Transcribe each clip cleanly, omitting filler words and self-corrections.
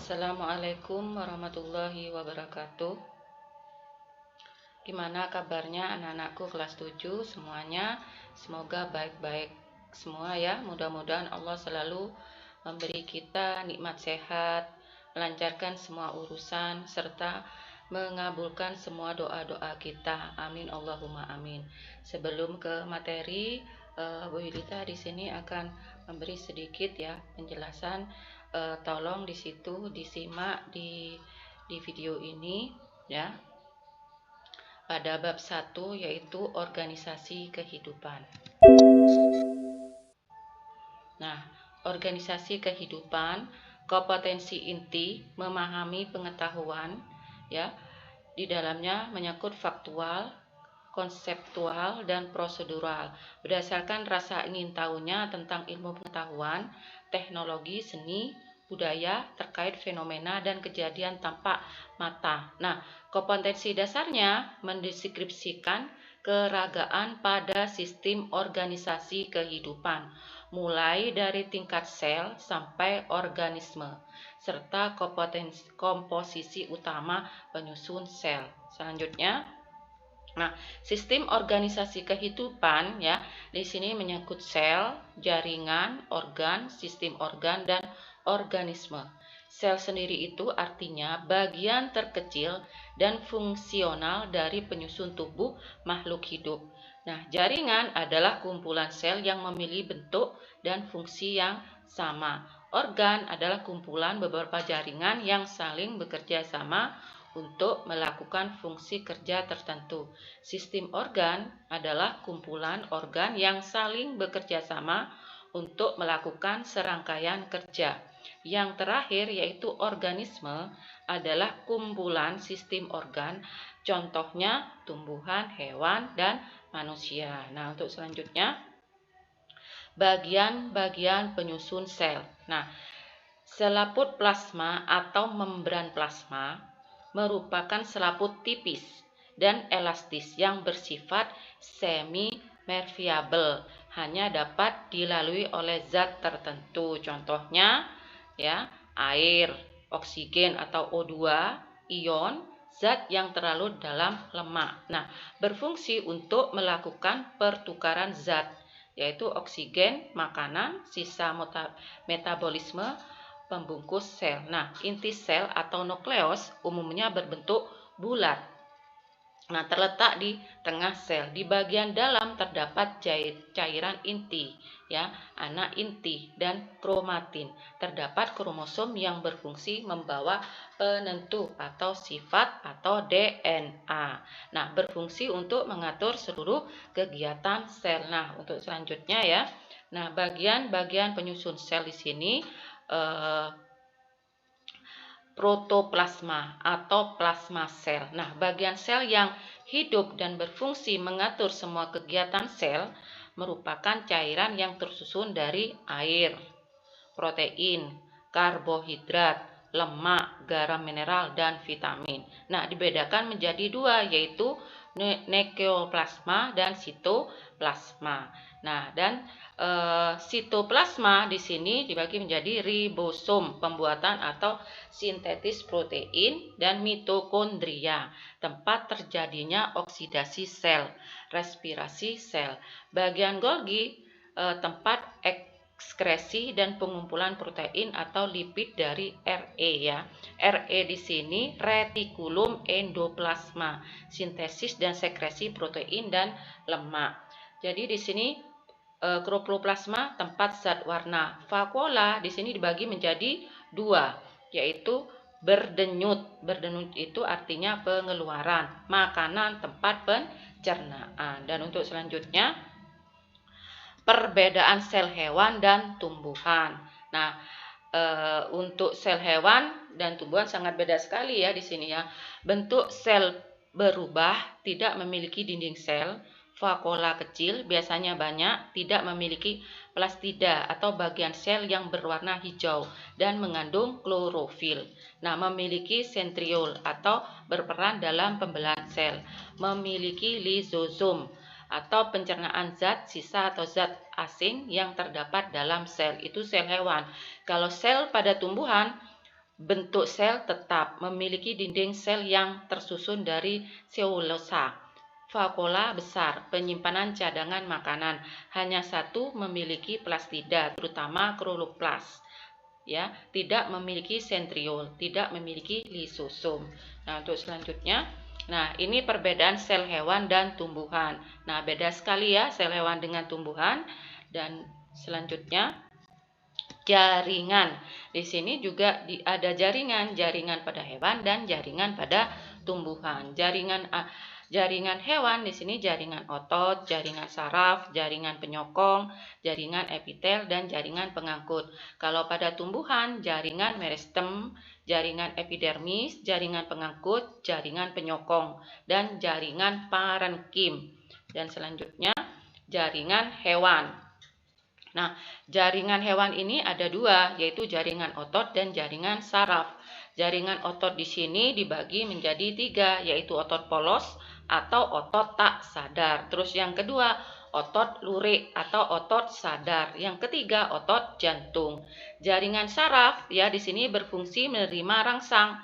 Assalamualaikum warahmatullahi wabarakatuh. Gimana kabarnya anak-anakku kelas 7 semuanya? Semoga baik-baik semua ya. Mudah-mudahan Allah selalu memberi kita nikmat sehat, melancarkan semua urusan, serta mengabulkan semua doa-doa kita. Amin Allahumma amin. Sebelum ke materi, Bu Yulita di sini akan memberi sedikit ya penjelasan. Tolong di situ disimak di video ini ya. Pada bab 1 yaitu organisasi kehidupan. Nah, organisasi kehidupan, kompetensi inti memahami pengetahuan ya. Di dalamnya menyangkut faktual, konseptual, dan prosedural. Berdasarkan rasa ingin tahunya tentang ilmu pengetahuan, teknologi, seni, budaya terkait fenomena dan kejadian tanpa mata. Nah, kompetensi dasarnya mendeskripsikan keragaan pada sistem organisasi kehidupan, mulai dari tingkat sel sampai organisme, serta komposisi utama penyusun sel. Selanjutnya, nah, sistem organisasi kehidupan ya, di sini menyangkut sel, jaringan, organ, sistem organ, dan organisme. Sel sendiri itu artinya bagian terkecil dan fungsional dari penyusun tubuh makhluk hidup. Nah, jaringan adalah kumpulan sel yang memiliki bentuk dan fungsi yang sama. Organ adalah kumpulan beberapa jaringan yang saling bekerja sama untuk melakukan fungsi kerja tertentu. Sistem organ adalah kumpulan organ yang saling bekerja sama untuk melakukan serangkaian kerja. Yang terakhir yaitu organisme adalah kumpulan sistem organ, contohnya tumbuhan, hewan, dan manusia. Nah, untuk selanjutnya, bagian-bagian penyusun sel. Nah, selaput plasma atau membran plasma merupakan selaput tipis dan elastis yang bersifat semi-permeabel, hanya dapat dilalui oleh zat tertentu. Contohnya ya, air, oksigen atau O2, ion, zat yang terlalu dalam lemak. Nah, berfungsi untuk melakukan pertukaran zat, yaitu oksigen, makanan, sisa metabolisme, pembungkus sel. Nah, inti sel atau nukleus umumnya berbentuk bulat. Nah, terletak di tengah sel. Di bagian dalam terdapat cairan inti, ya, anak inti dan kromatin. Terdapat kromosom yang berfungsi membawa penentu atau sifat atau DNA. Nah, berfungsi untuk mengatur seluruh kegiatan sel. Nah, untuk selanjutnya ya. Nah, bagian-bagian penyusun sel di sini protoplasma atau plasma sel. Nah, bagian sel yang hidup dan berfungsi mengatur semua kegiatan sel merupakan cairan yang tersusun dari air, protein, karbohidrat, lemak, garam mineral, dan vitamin. Nah, dibedakan menjadi dua, yaitu neokoplasma dan sitoplasma. Nah, dan sitoplasma di sini dibagi menjadi ribosom, pembuatan atau sintetis protein, dan mitokondria, tempat terjadinya oksidasi sel, respirasi sel. Bagian Golgi, tempat ekskresi dan pengumpulan protein atau lipid dari RE ya. RE di sini retikulum endoplasma, sintesis dan sekresi protein dan lemak. Jadi di sini kloroplasma tempat zat warna. Vakuola di sini dibagi menjadi dua, yaitu berdenyut. Berdenyut itu artinya pengeluaran, makanan tempat pencernaan. Dan untuk selanjutnya, perbedaan sel hewan dan tumbuhan. Nah, untuk sel hewan dan tumbuhan sangat beda sekali ya di sini ya. Bentuk sel berubah, tidak memiliki dinding sel. Vakuola kecil biasanya banyak, tidak memiliki plastida atau bagian sel yang berwarna hijau dan mengandung klorofil. Nah, memiliki sentriol atau berperan dalam pembelahan sel, memiliki lisosom atau pencernaan zat sisa atau zat asing yang terdapat dalam sel. Itu sel hewan. Kalau sel pada tumbuhan bentuk sel tetap, memiliki dinding sel yang tersusun dari selulosa. Vakuola besar, penyimpanan cadangan makanan. Hanya satu memiliki plastida, terutama kloroplas. Ya, tidak memiliki sentriol, tidak memiliki lisosom. Nah, untuk selanjutnya, nah ini perbedaan sel hewan dan tumbuhan. Nah, beda sekali ya sel hewan dengan tumbuhan. Dan selanjutnya jaringan. Di sini juga ada jaringan pada hewan dan jaringan pada tumbuhan. Jaringan hewan di sini jaringan otot, jaringan saraf, jaringan penyokong, jaringan epitel dan jaringan pengangkut. Kalau pada tumbuhan jaringan meristem, jaringan epidermis, jaringan pengangkut, jaringan penyokong dan jaringan parenkim. Dan selanjutnya jaringan hewan. Nah, jaringan hewan ini ada dua, yaitu jaringan otot dan jaringan saraf. Jaringan otot di sini dibagi menjadi tiga, yaitu otot polos atau otot tak sadar. Terus yang kedua, otot lurik atau otot sadar. Yang ketiga, otot jantung. Jaringan saraf ya di sini berfungsi menerima rangsang,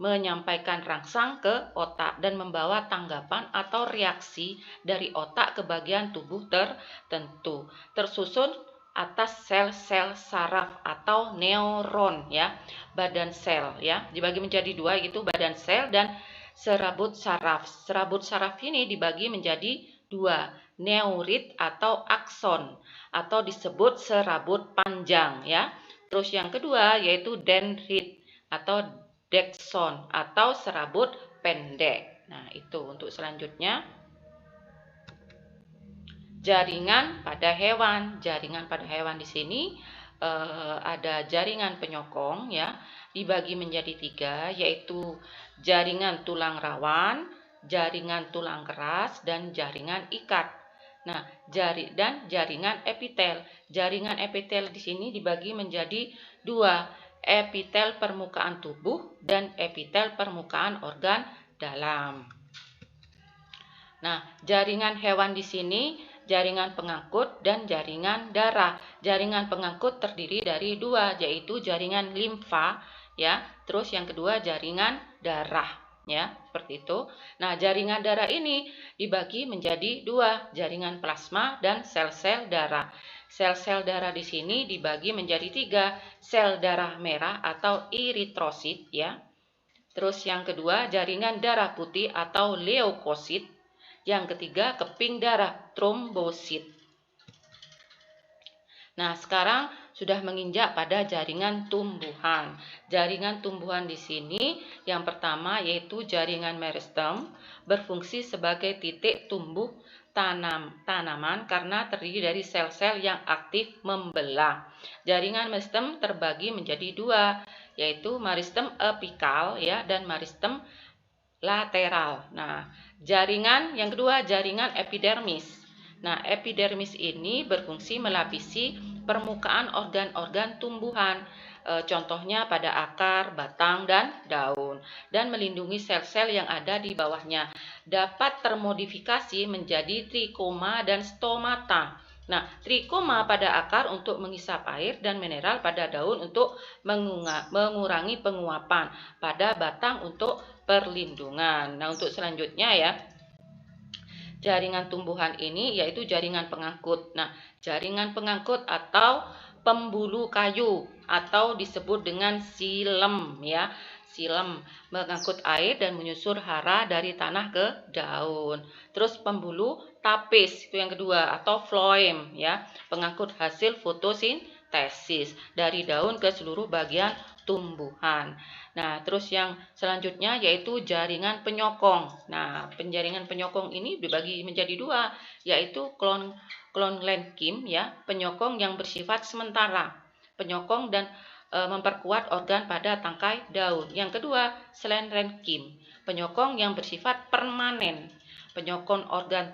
menyampaikan rangsang ke otak dan membawa tanggapan atau reaksi dari otak ke bagian tubuh tertentu. Tersusun atas sel-sel saraf atau neuron ya. Badan sel ya, dibagi menjadi dua yaitu badan sel dan serabut saraf. Serabut saraf ini dibagi menjadi dua, neurit atau akson atau disebut serabut panjang ya. Terus yang kedua yaitu dendrit atau Dexon atau serabut pendek. Nah, itu untuk selanjutnya. Jaringan pada hewan. Jaringan pada hewan di sini ada jaringan penyokong ya, dibagi menjadi tiga, yaitu jaringan tulang rawan, jaringan tulang keras, dan jaringan ikat. Nah, jaringan epitel. Jaringan epitel di sini dibagi menjadi dua, epitel permukaan tubuh dan epitel permukaan organ dalam. Nah, jaringan hewan di sini jaringan pengangkut dan jaringan darah. Jaringan pengangkut terdiri dari dua, yaitu jaringan limfa ya, terus yang kedua jaringan darah ya, seperti itu. Nah, jaringan darah ini dibagi menjadi dua, jaringan plasma dan sel-sel darah. Sel-sel darah di sini dibagi menjadi tiga, sel darah merah atau eritrosit ya. Terus yang kedua jaringan darah putih atau leukosit. Yang ketiga keping darah, trombosit. Nah, sekarang sudah menginjak pada jaringan tumbuhan. Jaringan tumbuhan di sini yang pertama yaitu jaringan meristem, berfungsi sebagai titik tumbuh tanaman karena terdiri dari sel-sel yang aktif membelah. Jaringan meristem terbagi menjadi dua, yaitu meristem apikal ya dan meristem lateral. Nah, jaringan yang kedua jaringan epidermis. Nah, epidermis ini berfungsi melapisi permukaan organ-organ tumbuhan, contohnya pada akar, batang, dan daun, dan melindungi sel-sel yang ada di bawahnya. Dapat termodifikasi menjadi trikoma dan stomata. Nah, trikoma pada akar untuk mengisap air dan mineral pada daun untuk mengurangi penguapan, pada batang untuk perlindungan. Nah, untuk selanjutnya ya, jaringan tumbuhan ini yaitu jaringan pengangkut. Nah, jaringan pengangkut atau pembuluh kayu atau disebut dengan silem ya. Silem mengangkut air dan menyusur hara dari tanah ke daun. Terus pembuluh tapis itu yang kedua atau floem ya, pengangkut hasil fotosintesis dari daun ke seluruh bagian tumbuhan. Nah, terus yang selanjutnya yaitu jaringan penyokong. Nah, penjaringan penyokong ini dibagi menjadi dua, yaitu klonlenkim ya, penyokong yang bersifat sementara, penyokong dan memperkuat organ pada tangkai daun. Yang kedua, selenrenkim, penyokong yang bersifat permanen, penyokong organ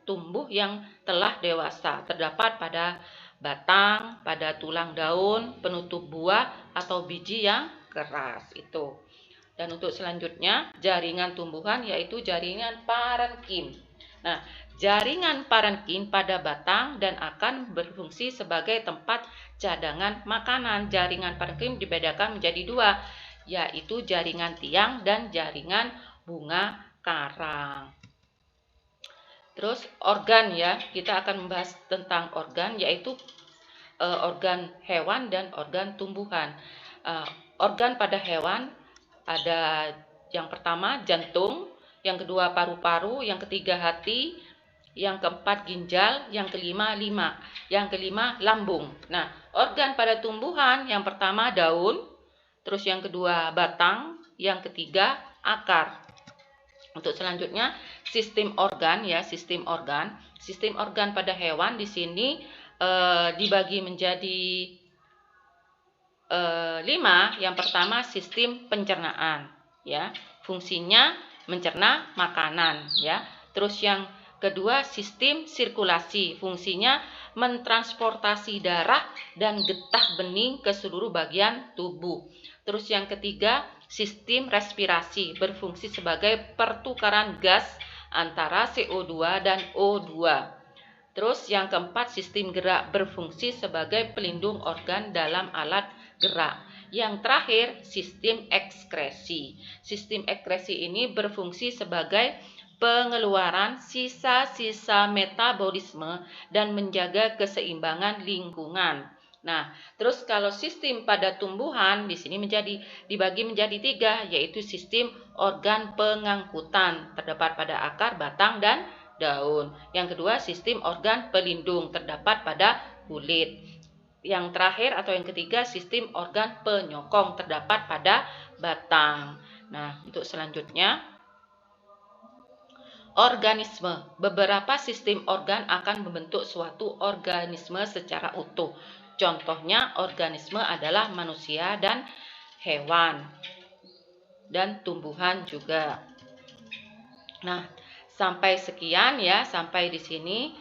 tumbuh yang telah dewasa, terdapat pada batang, pada tulang daun, penutup buah atau biji yang keras itu. Dan untuk selanjutnya jaringan tumbuhan yaitu jaringan parenkim. Nah, jaringan parenkim pada batang dan akan berfungsi sebagai tempat cadangan makanan. Jaringan parenkim dibedakan menjadi dua, yaitu jaringan tiang dan jaringan bunga karang. Terus organ ya, kita akan membahas tentang organ, yaitu organ hewan dan organ tumbuhan. Organ pada hewan ada yang pertama jantung, yang kedua paru-paru, yang ketiga hati, yang keempat ginjal, yang kelima lambung. Nah, organ pada tumbuhan yang pertama daun, terus yang kedua batang, yang ketiga akar. Untuk selanjutnya sistem organ ya, sistem organ pada hewan di sini dibagi menjadi 5. Yang pertama sistem pencernaan ya, fungsinya mencerna makanan ya. Terus yang kedua sistem sirkulasi, fungsinya mentransportasi darah dan getah bening ke seluruh bagian tubuh. Terus yang ketiga sistem respirasi, berfungsi sebagai pertukaran gas antara CO2 dan O2. Terus yang keempat sistem gerak, berfungsi sebagai pelindung organ dalam alat gerak. Yang terakhir sistem ekskresi. Sistem ekskresi ini berfungsi sebagai pengeluaran sisa-sisa metabolisme dan menjaga keseimbangan lingkungan. Nah, terus kalau sistem pada tumbuhan di sini dibagi menjadi 3, yaitu sistem organ pengangkutan, terdapat pada akar, batang, dan daun. Yang kedua sistem organ pelindung, terdapat pada kulit. Yang terakhir atau yang ketiga sistem organ penyokong, terdapat pada batang. Nah, untuk selanjutnya organisme. Beberapa sistem organ akan membentuk suatu organisme secara utuh. Contohnya organisme adalah manusia dan hewan dan tumbuhan juga. Nah, sampai sekian ya, sampai di sini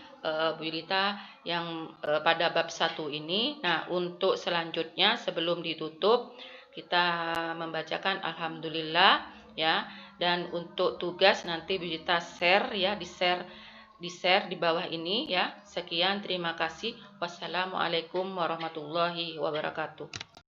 Bu Yulita yang pada bab 1 ini. Nah, untuk selanjutnya sebelum ditutup kita membacakan alhamdulillah ya. Dan untuk tugas nanti Bu Yulita share ya, di-share di bawah ini ya. Sekian, terima kasih. Wassalamualaikum warahmatullahi wabarakatuh.